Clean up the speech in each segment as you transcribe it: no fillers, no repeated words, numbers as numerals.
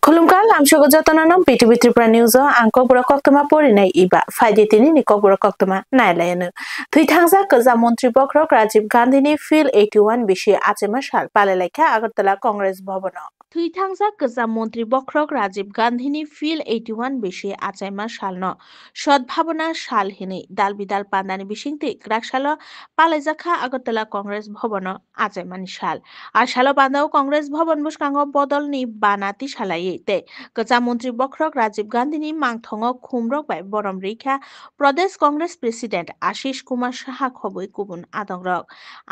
Khulumkal amshogo jotonanom PTV Tripura News angko bura koktoma porinai iba faide tini ni bura koktoma nailayanu thui thangsa kaza mantri bokrok Rajiv Gandhi ni Field 81 bishi achema sal palelaikha Agartala Congress Bhavan thui thangsa kaza mantri bokrok Rajiv Gandhi ni Field 81 bishi achema salno Sadbhavana sal hini dalbidal pandani bishingti graksalo palaijakha Agartala Congress Bhavan achemani sal আর শালো বান্দাও কংগ্রেস ভবন বুসকাঙ্গ বদল নি বানাতি শালাইতে গজা মন্ত্রী বক্রক রাজীব গান্ধী নি মাংথং খুমরক বাই বরম রেখা প্রদেশ কংগ্রেস প্রেসিডেন্ট আশিস কুমার সাহা খবই কুবুন আদংরক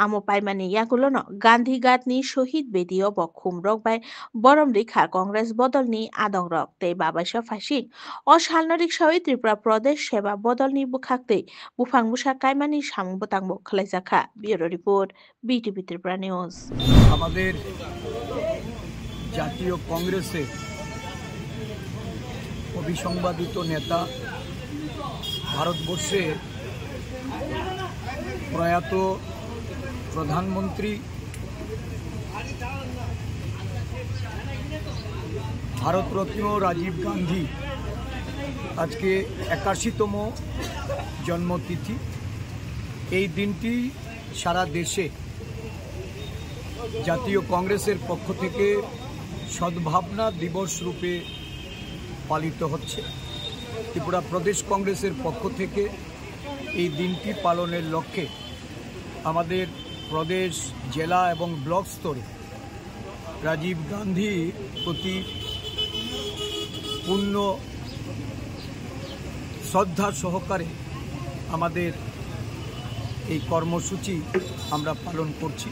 আমো পাইমানি ইয়াগুলো ন গান্ধী গাত নি শহীদ বেদিও ব খুমরক বাই বরম রেখা কংগ্রেস বদল নি আদংরক তে বাবাসা ফাসিং ও শালনরিক সহি ত্রিপুরা প্রদেশ সেবা বদল নি বুখাকতে বুফাং বুসা কাইমানি সামুং বতাংব খলাইজাখা bureau report BTV Tripura news আমাদের জাতীয় কংগ্রেসের অবিসংবাদিত নেতা ভারতবর্ষের প্রয়াত প্রধানমন্ত্রী ভারতরত্ন রাজীব গান্ধী আজকে 81তম জন্মতিথি। এই দিনটি সারা দেশে জাতীয় কংগ্রেসের পক্ষ থেকে সদ্ভাবনা দিবস রূপে পালিত হচ্ছে। ত্রিপুরা প্রদেশ কংগ্রেসের পক্ষ থেকে এই দিনটি পালনের লক্ষ্যে আমাদের প্রদেশ, জেলা এবং ব্লক স্তরে রাজীব গান্ধীর প্রতি পূর্ণ শ্রদ্ধা সহকারে আমাদের এই কর্মসূচি আমরা পালন করছি।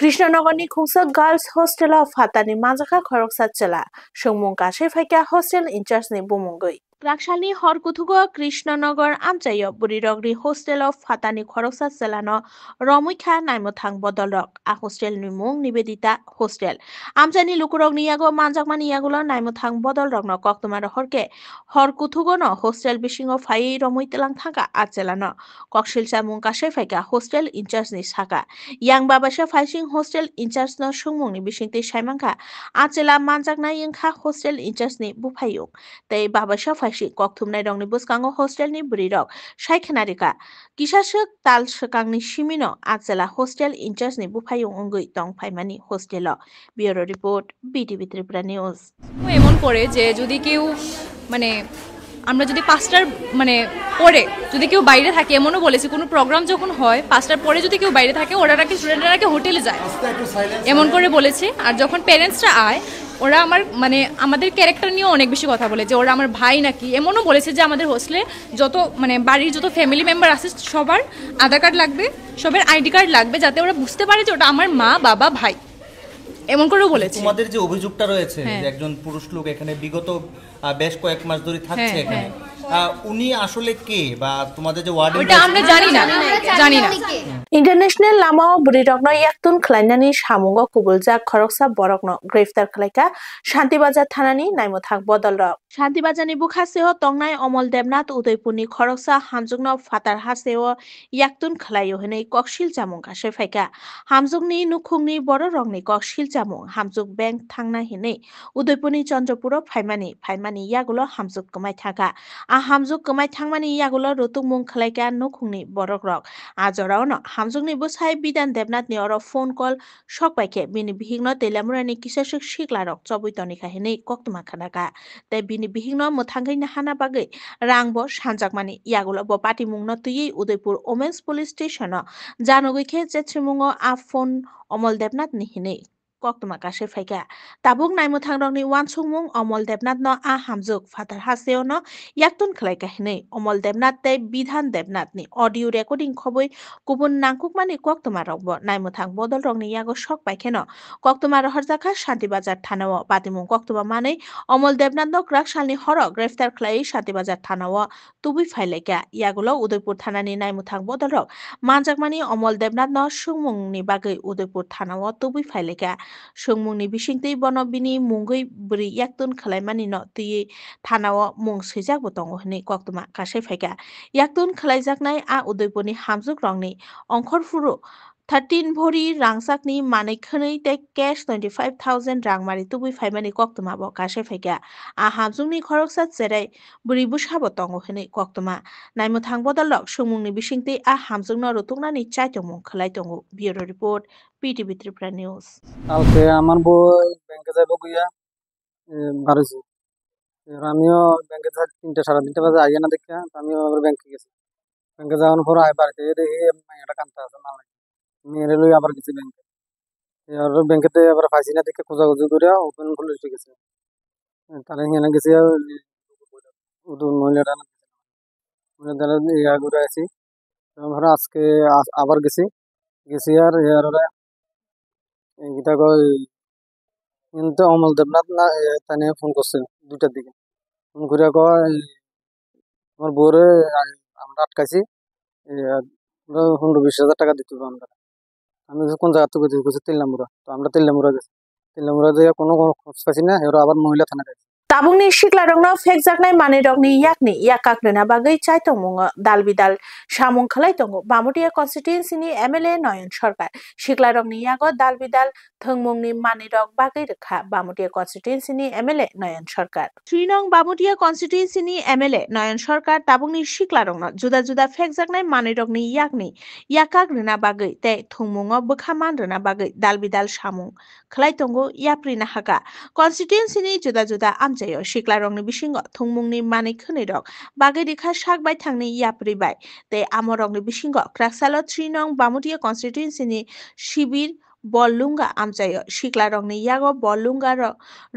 কৃষ্ণনগরনি খুংসা গার্লস হস্টেল অফ হাতানি মাজাখা খরকসাত চেলা সংমুং কাশে ফাইকা হস্টেল ইনচার্জনি বুমুঙ্গই রাকসালনি হরকুথুগ কৃষ্ণনগর আমচাইয় বুড়িরগরি হোস্টেল অফ ফাতানি খরকসাত চেলানো রমুইখা নাইমথাং বদলরক আ হোস্টেল নি মুং নিবেদিতা হোস্টেল আমচাইনি লুকুরগ নিয়াগো মানজাকমানি ইয়াগুলো নাইমথাং বদলরকনো কক্তমার হরকে হরকুথুগনো হোস্টেল বিশিঙ্গ ফাই রমুই তেলাং থাকা আচেলানো ককশিলসা মুং কাশে ফাইকা হোস্টেল ইনচার্জনি সাকা ইয়াং বাবাসা ফাইসিং হোস্টেল ইনচার্জ ন সুংমুংনি বিশিংতে সাইমাংখা আচেলা মানজাকনাই ইংখা হোস্টেল ইনচার্জনি বুফাইয়ুং তৈ বাবাসা ফাইসি ককথুমনাই রংনি বুসকাঙ্গ হোস্টেলনি বুড়িরক সাইখেনারিকা কিসাসক তাল সকাংনি সিমিনো আচেলা হোস্টেল ইনচার্জনি বুফাইয়ুং অঙ্গই তং ফাইমানি hostel bureau report BTV Tripura news এমন করে যে যদি কেউ আমরা যদি 5টার পরে যদি কেউ বাইরে থাকে, এমনও বলেছি কোনো প্রোগ্রাম যখন হয় 5টার পরে যদি কেউ বাইরে থাকে ওরা নাকি স্টুডেন্টরা নাকি হোটেলে যায়, এমন করে বলেছে। আর যখন প্যারেন্টসরা আয় ওরা আমাদের ক্যারেক্টার নিয়েও অনেক বেশি কথা বলে যে ওরা আমার ভাই নাকি। এমনও বলেছে যে আমাদের হোস্টেলে যত বাড়ির যত ফ্যামিলি মেম্বার আছে সবার আধার কার্ড লাগবে, সবার আইডি কার্ড লাগবে, যাতে ওরা বুঝতে পারে যে ওটা আমার মা বাবা ভাই, এমন করেও বলেছে। তোমাদের যে অভিযোগটা রয়েছে যে একজন পুরুষ লোক এখানে বিগত বেশ কয়েক মাস ধরে থাকছে এখানে, উনি আসলে কে বা তোমাদের যে ওয়ার্ডেন, ওটা আমরা জানি না। ইন্টারন্যাশনাল লামা বুড়িরগ্ন ইয়াকতুন খলাইনানি সামুঙ্গ কুবুলজা খরকসা বরগ্ন গ্রেফতার খলাইকা শান্তিবাজার থানানি নাইমথাং বদলরক শান্তিবাজারনি বুখাসেহ তংনাই অমল দেবনাথ উদয়পুরনি খরকসা হামজুগন ফাতার হাসেও ইয়াকতুন খলাইও হनै ককশিল চামুং কাশে ফাইকা হামজুগনি নুখুংনি বড় রংনি ককশিল চামুং হামজুগ ব্যাংক থাংনা হিनै উদয়পুরনি চন্দ্রপুর ফাইমানি ইয়াগুলো হামজুগ কমাই থাকা হামজুগ কমাই থাংমানি ইয়াগুলো রতুং মুং খলাইকা নুখুংনি বড় রক আজরাওনো হামজুগনি বুসাই বিধান দেবনাথনি অর ফোন কল সকবাইকে বিনি বিহিগ্ন তেলামুরানি কিসাসক শিকলারক চবৈতনিকা হিनै কক্তমা খানাকা তাই বিনি বিহিগ্ন মথাঙ্গैना हाना बागै रांगबो सानजाकमानि यागुलो बो पार्टी मुंगनो तुयै उदयपुर वोमेन्स पुलिस स्टेशन जानगैखे जेत्रिमुंगो आ फोन अमल देबनाथ नि हिनै कक्तमा काशे फाइका ताबुक नाइमथांरंनि वानसुंमुं अमल देबनाथ न आ हामजुक फातार हासेव न याक्तुन खलाइका हिनै अमल देबनाथ तै बिधान देबनाथ नि ऑडियो रेकर्डिंग खबै गुबुन नांकुकमानि कक्तमा रंबो नाइमथां बदल रंनि यागो शक पाइखेन कक्तमा रहरजाखा शान्तिबाजार थानाव पातिमुं कक्तमा मानै अमल देबनाथ न ग्राकसालनि हर ग्रेफ्तार खलाइ शान्तिबाजार थानाव तुबुइ फाइलाइका यागुलो उदयपुर थानानि नाइमथां बदल रक मानजाकमानि अमल देबनाथ न सुंमुंनि बागै उदयपुर थानाव तुबुइ फाइलाइका सुंमुंनि बिसिंतै बनबिनि मुंगै बुरि याक्तुन खलाइमानि न तुयै थानाव मुं सैजाकबो दङ हनै कक्तमा काशे फाइका याक्तुन खलाइजाकनाय आ उदयपुरनि हामजुक रंनि अंखरफुरु 13 भरि रांसाकनि मानै खनै ते कैश 25,000 रांमारि तुबुइ फाइमानि कक्तमा बो कासे फैगा आ हामजुंनि खरकसा जेरै बुरि बुसाबो तंगो हनै कक्तमा नाइमुथां बदलक सुमुंनि बिसिंति आ हामजुंनो रुतुंनानि चाइतंमु खलाइ तंगो bureau report PTV Tripura news কালকে আমার বই ব্যাংকে যাবো গিয়া বাড়িছি আমিও ব্যাংকে 3টা 3:30 বাজে আইয়া না দেখা আমিও আবার ব্যাংকে গেছি ব্যাংকে যাওয়ার পর আই বাড়িতে দেখি মেয়েটা কান্দতে আছে না মেয়েরে লই আবার গেছি ব্যাংকে আর ব্যাংকেতে আবার পাইছি না দেখে খোঁজাখুঁজি করে ওপেন খুলে এসে গেছে তারা এখানে গেছি মহিলাটা মহিলাদের ইয়া ঘুরে আছি ধরো আজকে আবার গেছি আর গীতা কয় কিন্তু অমল দেবনাথ না তাই ফোন করছে 2টার দিকে ফোন করে কয় আমার বউরে আমরা আটকাইছি 15-20 হাজার টাকা দিতে হবে আমরা আমি কোন জায়গা থেকে দিতে 3 নম্বর তো আমরা 3 নম্বর গেছি 3 নম্বর দিয়ে কোনো খোঁজ পাইছি না এরা আবার মহিলা থানা গেছে ताबुंनि सिक्लारंनो फेकजाकनाय मानेरकनि याकनि याकाग्रेना बागै चाइतंमुङो दालबिदाल सामुं खलाय दङ बामुटिया कन्स्टिट्युएन्सिनि MLA नयन सरकार सिक्लारंनि यागो दालबिदाल थोंमुंनि मानेरक बागै रेखा बामुटिया कन्स्टिट्युएन्सिनि MLA नयन सरकार 3 नং बामुटिया कन्स्टिट्युएन्सिनि MLA नयन सरकार ताबुंनि सिक्लारंनो जुदा जुदा फेकजाकनाय मानेरकनि याकनि याकाग्रेना बागै ते थोंमुङो बोखामानरेना बागै दालबिदाल सामुं खलाय दङ याप्रिना हागा कन्स्टिट्युएन्सिनि जुदा जुदा जायो सिक्लारंनि बिसिंगो थुंमुंनि मानै खनैरक बागै रेखा सागबाय थांनि याप्रिबाय ते आमरंनि बिसिंगो क्राकसालो 3 नং बामुटिया कन्स्टिट्युएन्सिनि शिबिर बललुंगा आमजायो सिक्लारंनि यागो बललुंगा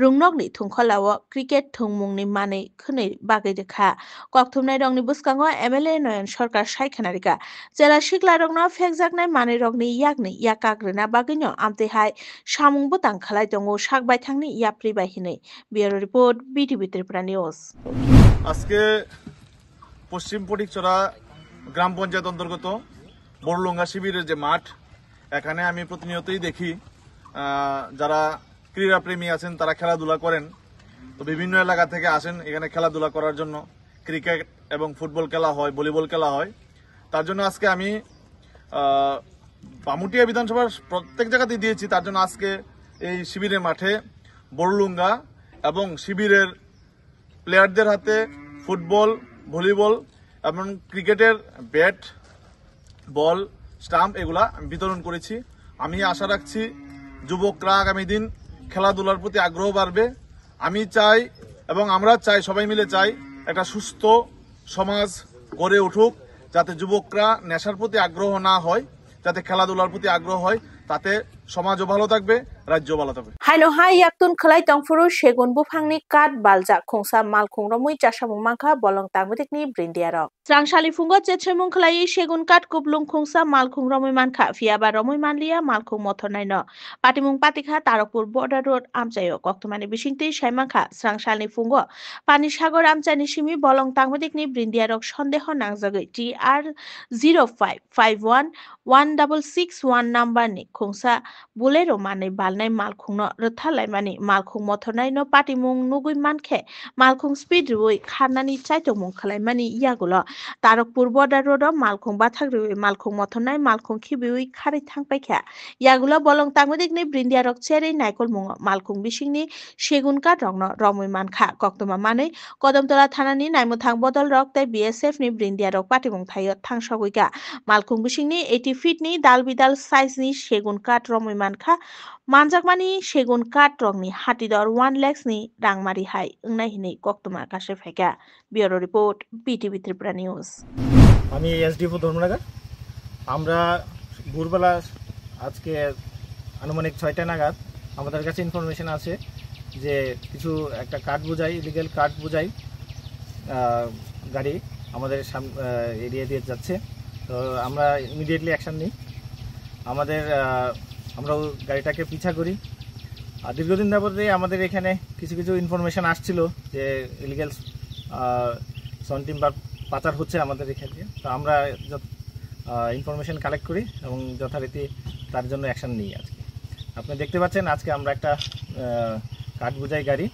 रुंनकनि थुंखलावो क्रिकेट थुंमुंनि मानै खनै बागै रेखा कक्थुमनाय रंनि बुस्कांगो MLA नयन सरकार सायखनारिका जेला सिक्लारंनो फेकजाकनाय मानै रंनि यागनि याकाग्रेना बागैनो आमतेहाय सामुं बुतां खालाय दङो सागबाय थांनि याप्रिबाय हिनै bureau report BTV Tripura news আজকে পশ্চিম ফটিকছড়া গ্রাম পঞ্চায়েত অন্তর্গত বড়লুঙ্গা শিবিরের যে মাঠ এখানে আমি প্রতিনিয়তই দেখি যারা ক্রীড়াপ্রেমী আছেন তারা খেলাধুলা করেন তো বিভিন্ন এলাকা থেকে আসেন এখানে খেলাধুলা করার জন্য ক্রিকেট এবং ফুটবল খেলা হয় ভলিবল খেলা হয় তার জন্য আজকে আমি বামুটিয়া বিধানসভার প্রত্যেক জায়গাতেই দিয়েছি তার জন্য আজকে এই শিবিরের মাঠে বড়লুঙ্গা এবং শিবিরের প্লেয়ারদের হাতে ফুটবল ভলিবল এবং ক্রিকেটের ব্যাট বল স্টাম্প এগুলা আমি বিতরণ করেছি আমি আশা রাখছি যুবকরা আগামী দিন খেলাধুলার প্রতি আগ্রহ বাড়বে আমি চাই এবং আমরা চাই সবাই মিলে চাই একটা সুস্থ সমাজ গড়ে উঠুক যাতে যুবকরা নেশার প্রতি আগ্রহ না হয় যাতে খেলাধুলার প্রতি আগ্রহ হয় তাতে সমাজও ভালো থাকবে রাজ্য ভালো থাকবে हायनो हाय याक्तुन खलाय तंफुरु सेगुन बुफांनि काट बालजा खोंसा मालखुंरमुइ चासामुं मांखा बलं तांगुदेखनि ब्रिन्दियारक स्रांसालि फुंगो चेचेमुं खलाय सेगुन काट कुबलुं खोंसा मालखुंरमुइ मानखा फियाबा रमुइ मानलिया मालखुं मथरनायनो पाटिमुं पातिखा तारकपुर बर्डार रोड आमचायो कक्तमानि बिसिंति साइमांखा स्रांसालि फुंगो पानि सागर आमचानि सिमि बलं तांगुदेखनि ब्रिन्दियारक सन्देह नांजागै TR 05511661 नाम्बारनि खोंसा बुलेरो मानै बालनाय मालखुंनो रथालायमानि मालखुं मथरनायनो पाटिमुं नुगुइ मानखे मालखुं स्पिड रुइ खारनानि चाइतमुं खलायमानि यागुलो तारकपुर बर्डार रोड मालखुं बाथाग्रुइ मालखुं मथरनाय मालखुं खिबिउइ खारै थांपायखा यागुलो बलं तांगुदेखनि ब्रिन्दियारक चेरै नायकलमुं मालखुं बिसिंनि सेगुन काट रंनो रमुइ मानखा कक्तमा मानै कदमतला थानानि नायमुथां बदल रक तै BSF नि ब्रिन्दियारक पाटिमुं थायो थांसगुइगा मालखुं बिसिंनि 80 फिटनि दालबिदाल साइजनि सेगुन काट रमुइ मानखा मानजाकमानि सेगुन काट रंनि हातिदर 1 लाख नि रांमारि हाय ओंनाय हिनै कक्तमा कासे फायका bureau report PTV Tripura news আমি SDO ধর্মনগর আমরা ভোরবেলা আজকে আনুমানিক 6টা নাগাদ আমাদের কাছে ইনফরমেশন আছে যে কিছু একটা কার্ড বোঝাই ইলিগাল কার্ড বোঝাই গাড়ি আমাদের এরিয়া দিয়ে যাচ্ছে তো আমরা ইমিডিয়েটলি অ্যাকশন নিই আমরা গাড়িটাকে পিছা করি আর দীর্ঘদিন যাবতে আমাদের এখানে কিছু কিছু ইনফরমেশন আসছিল যে ইলিগাল সাউন্ড টিম্বার পাচার হচ্ছে আমাদের এখানে তো আমরা ইনফরমেশন কালেক্ট করি এবং যথারীতি তার জন্য অ্যাকশন নিই আজকে আপনি দেখতে পাচ্ছেন আজকে আমরা একটা কাঠ বোঝাই গাড়ি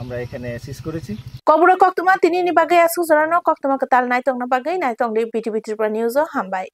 আমরা এখানে সিজ করেছি কবুরা কক্তমা তিনি নি বাগৈ আসু জরানো কক্তমা কাতাল নাইতং না বাগৈ নাইতং লি PTV त्रिपुरा न्यूज हामबाय